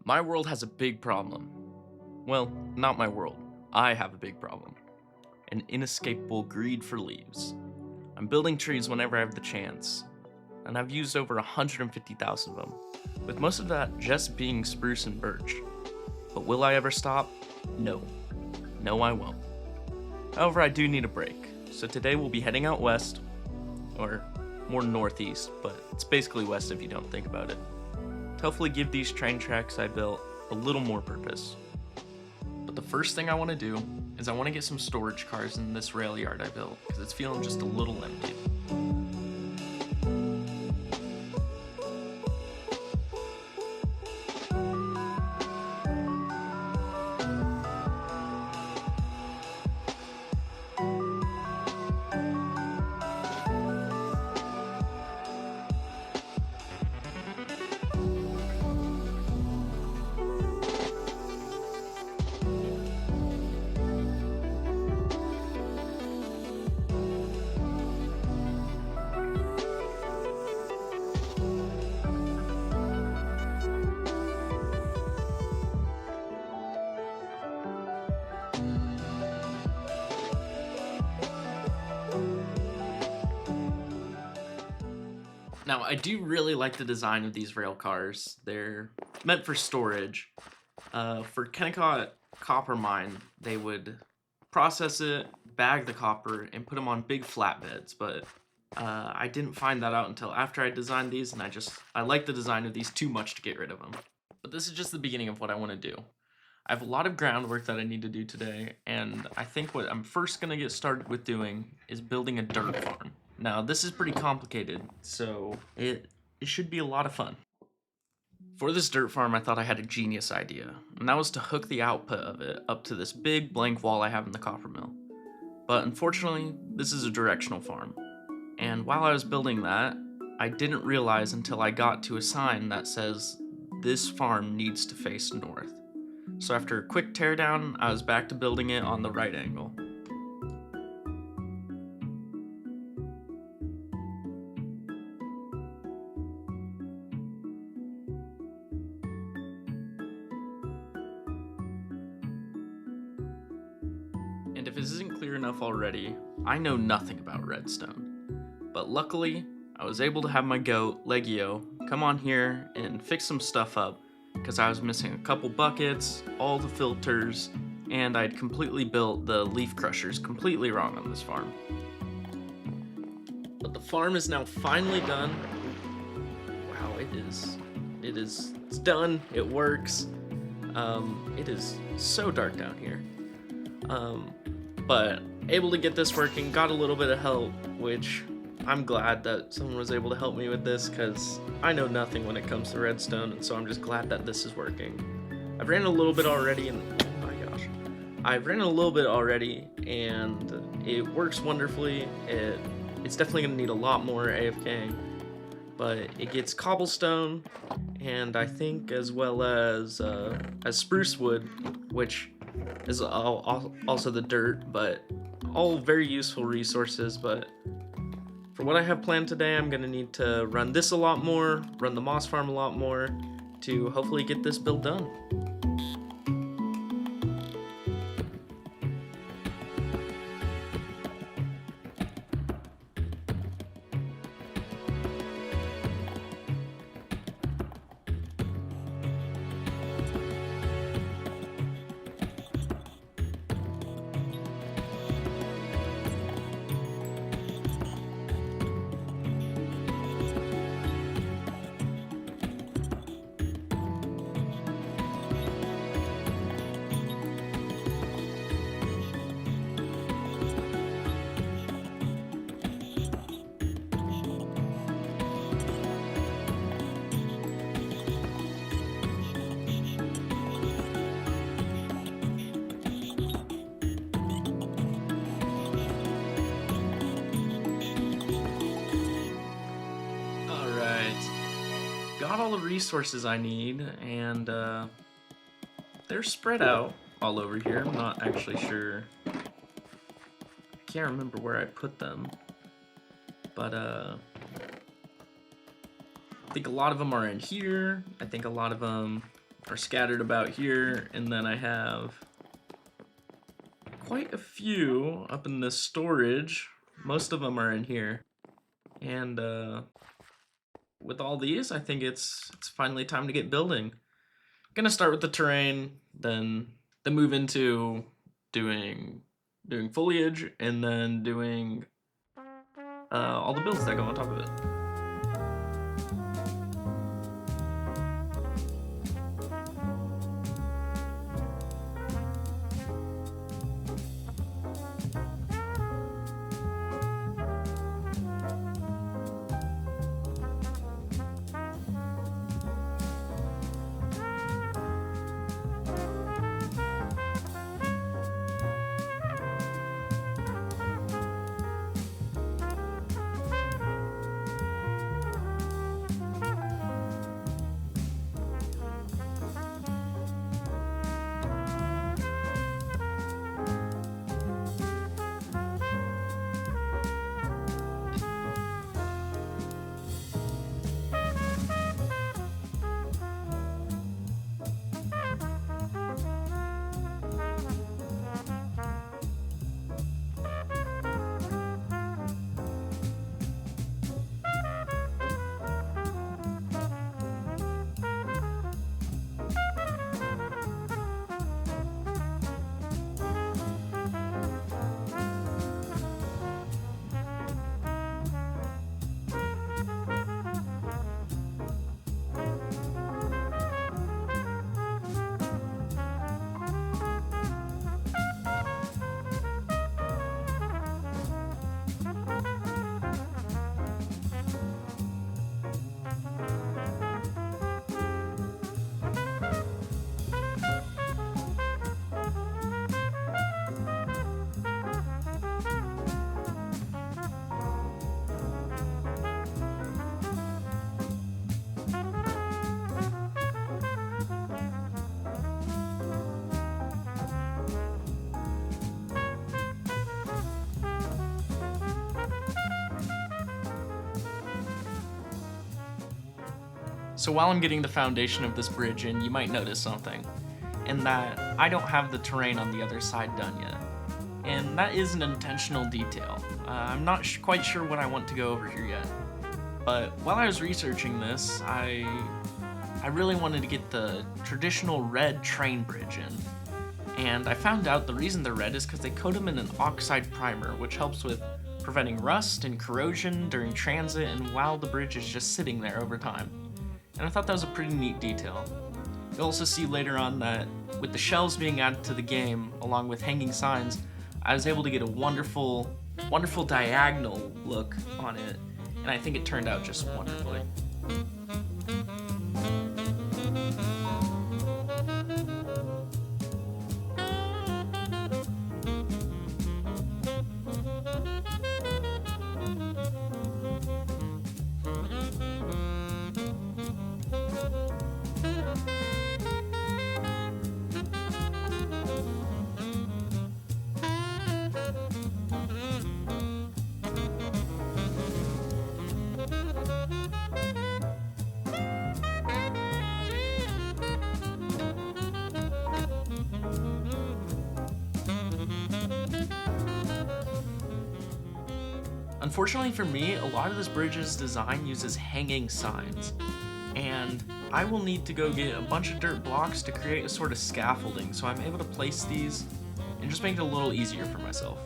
My world has a big problem. Well, not my world. I have a big problem. An inescapable greed for leaves. I'm building trees whenever I have the chance, and I've used over 150,000 of them, with most of that just being spruce and birch. But will I ever stop? No. No, I won't. However, I do need a break, so today we'll be heading out west, or more northeast, but it's basically west if you don't think about it, to hopefully give these train tracks I built a little more purpose. But the first thing I want to do is I want to get some storage cars in this rail yard I built, because it's feeling just a little empty. Now, I do really like the design of these rail cars. They're meant for storage. For Kennecott Copper Mine, they would process it, bag the copper, and put them on big flatbeds, but I didn't find that out until after I designed these, and I like the design of these too much to get rid of them. But this is just the beginning of what I want to do. I have a lot of groundwork that I need to do today, and I think what I'm first going to get started with doing is building a dirt farm. Now, this is pretty complicated, so it should be a lot of fun. For this dirt farm, I thought I had a genius idea, and that was to hook the output of it up to this big blank wall I have in the copper mill. But unfortunately, this is a directional farm, and while I was building that, I didn't realize until I got to a sign that says, "This farm needs to face north." So after a quick teardown, I was back to building it on the right angle. And if this isn't clear enough already, I know nothing about redstone. But luckily, I was able to have my goat, Legio, come on here and fix some stuff up, because I was missing a couple buckets, all the filters, and I'd completely built the leaf crushers completely wrong on this farm. But the farm is now finally done. Wow, it's done, it works. It is so dark down here. But able to get this working, got a little bit of help, which I'm glad that someone was able to help me with this, because I know nothing when it comes to redstone, and so I'm just glad that this is working. I've ran a little bit already, and oh my gosh, I've ran a little bit already, and it works wonderfully. It's definitely gonna need a lot more AFK, but it gets cobblestone, and I think as well as spruce wood, which is also the dirt, but all very useful resources. But for what I have planned today, I'm going to need to run this a lot more, run the moss farm a lot more, to hopefully get this build done. Got all the resources I need, and they're spread out all over here. I'm not actually sure. I can't remember where I put them, but I think a lot of them are in here. I think a lot of them are scattered about here, and then I have quite a few up in this storage. Most of them are in here. And with all these, I think it's finally time to get building. Gonna start with the terrain, then move into doing foliage, and then doing all the builds that go on top of it. So while I'm getting the foundation of this bridge in, you might notice something, in that I don't have the terrain on the other side done yet. And that is an intentional detail. I'm not quite sure what I want to go over here yet. But while I was researching this, I really wanted to get the traditional red train bridge in. And I found out the reason they're red is because they coat them in an oxide primer, which helps with preventing rust and corrosion during transit and while the bridge is just sitting there over time. And I thought that was a pretty neat detail. You'll also see later on that with the shelves being added to the game, along with hanging signs, I was able to get a wonderful diagonal look on it, and I think it turned out just wonderfully. Unfortunately for me, a lot of this bridge's design uses hanging signs, and I will need to go get a bunch of dirt blocks to create a sort of scaffolding so I'm able to place these and just make it a little easier for myself.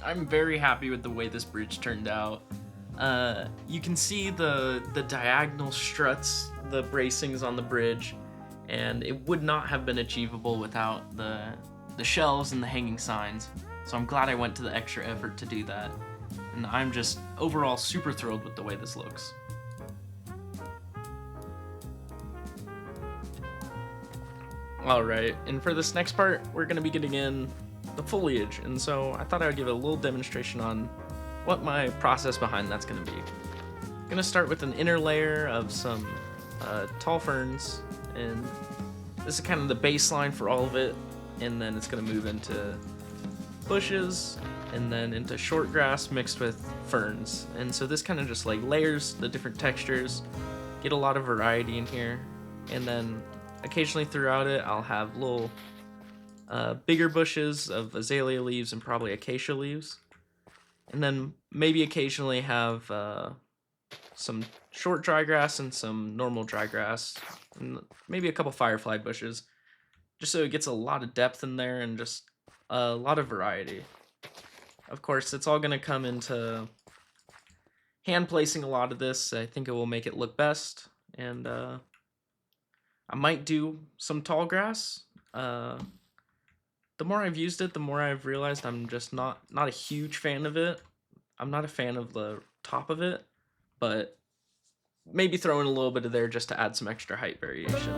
I'm very happy with the way this bridge turned out. You can see the diagonal struts, the bracings on the bridge, and it would not have been achievable without the shelves and the hanging signs. So I'm glad I went to the extra effort to do that. And I'm just overall super thrilled with the way this looks. Alright, and for this next part, we're going to be getting in the foliage, and so I thought I would give a little demonstration on what my process behind that's going to be. I'm going to start with an inner layer of some tall ferns, and this is kind of the baseline for all of it, and then it's going to move into bushes, and then into short grass mixed with ferns. And so this kind of just like layers the different textures, get a lot of variety in here, and then occasionally throughout it I'll have little bigger bushes of azalea leaves and probably acacia leaves, and then maybe occasionally have some short dry grass and some normal dry grass, and maybe a couple firefly bushes, just so it gets a lot of depth in there and just a lot of variety. Of course, it's all going to come into hand placing a lot of this. I think it will make it look best, and I might do some tall grass. The more I've used it, the more I've realized I'm just not a huge fan of it. I'm not a fan of the top of it, but maybe throw in a little bit of there just to add some extra height variation.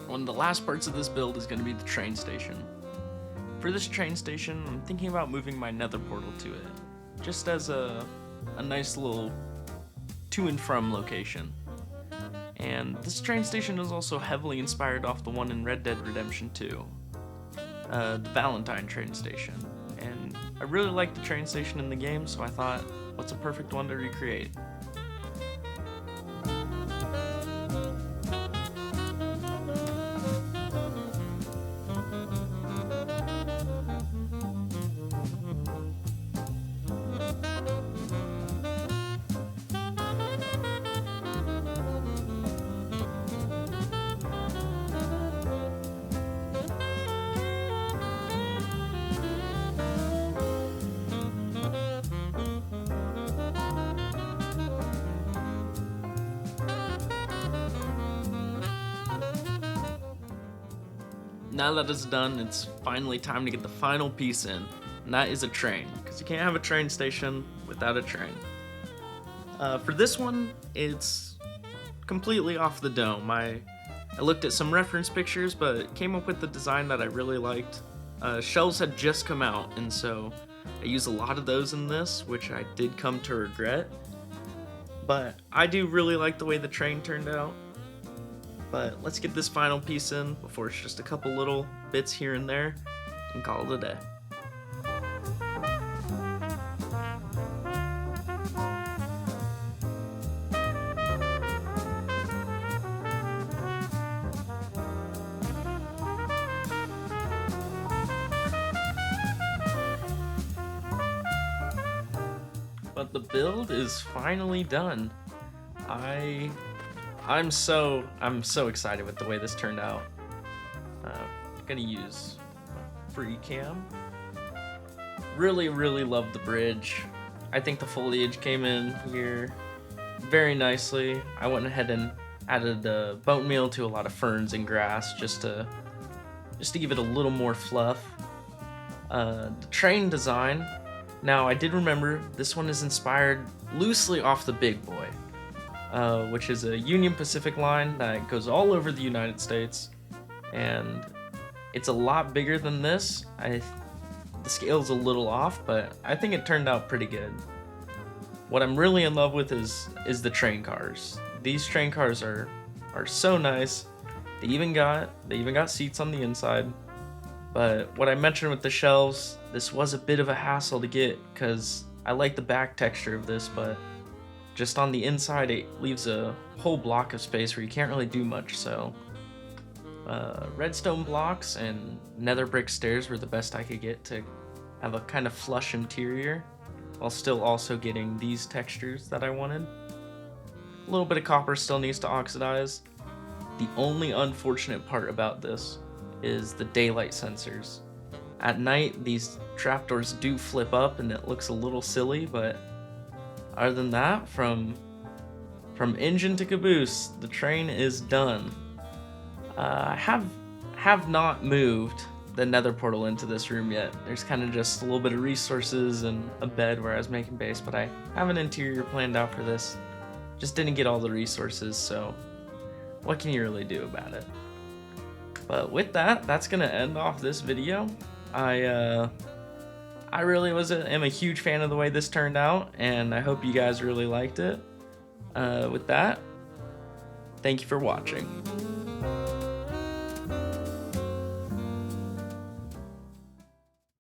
One of the last parts of this build is going to be the train station. For this train station, I'm thinking about moving my nether portal to it, just as a nice little to and from location. And this train station is also heavily inspired off the one in Red Dead Redemption 2, the Valentine train station. And I really like the train station in the game, so I thought, what's a perfect one to recreate? Now that it's done, it's finally time to get the final piece in, and that is a train, because you can't have a train station without a train. For this one, it's completely off the dome. I looked at some reference pictures, but came up with the design that I really liked. Shells had just come out, and so I used a lot of those in this, which I did come to regret. But I do really like the way the train turned out. But let's get this final piece in before it's just a couple little bits here and there and call it a day. But the build is finally done. I'm so excited with the way this turned out. Gonna use free cam. Really love the bridge. I think the foliage came in here very nicely. I went ahead and added bone meal to a lot of ferns and grass just to give it a little more fluff. The train design. Now I did remember this one is inspired loosely off the Big Boy. Which is a Union Pacific line that goes all over the United States, and it's a lot bigger than this. The scale's a little off, but I think it turned out pretty good. what I'm really in love with is the train cars. These train cars are so nice. They even got seats on the inside. But what I mentioned with the shelves, this was a bit of a hassle to get because I like the back texture of this, but just on the inside it leaves a whole block of space where you can't really do much. So redstone blocks and nether brick stairs were the best I could get to have a kind of flush interior while still also getting these textures that I wanted. A little bit of copper still needs to oxidize. The only unfortunate part about this is the daylight sensors. At night, these trapdoors do flip up and it looks a little silly, but other than that, from engine to caboose, the train is done. I have not moved the nether portal into this room yet. There's kind of just a little bit of resources and a bed where I was making base, but I have an interior planned out for this. Just didn't get all the resources, so what can you really do about it? But with that, that's gonna end off this video. I really am a huge fan of the way this turned out, and I hope you guys really liked it. With that, thank you for watching.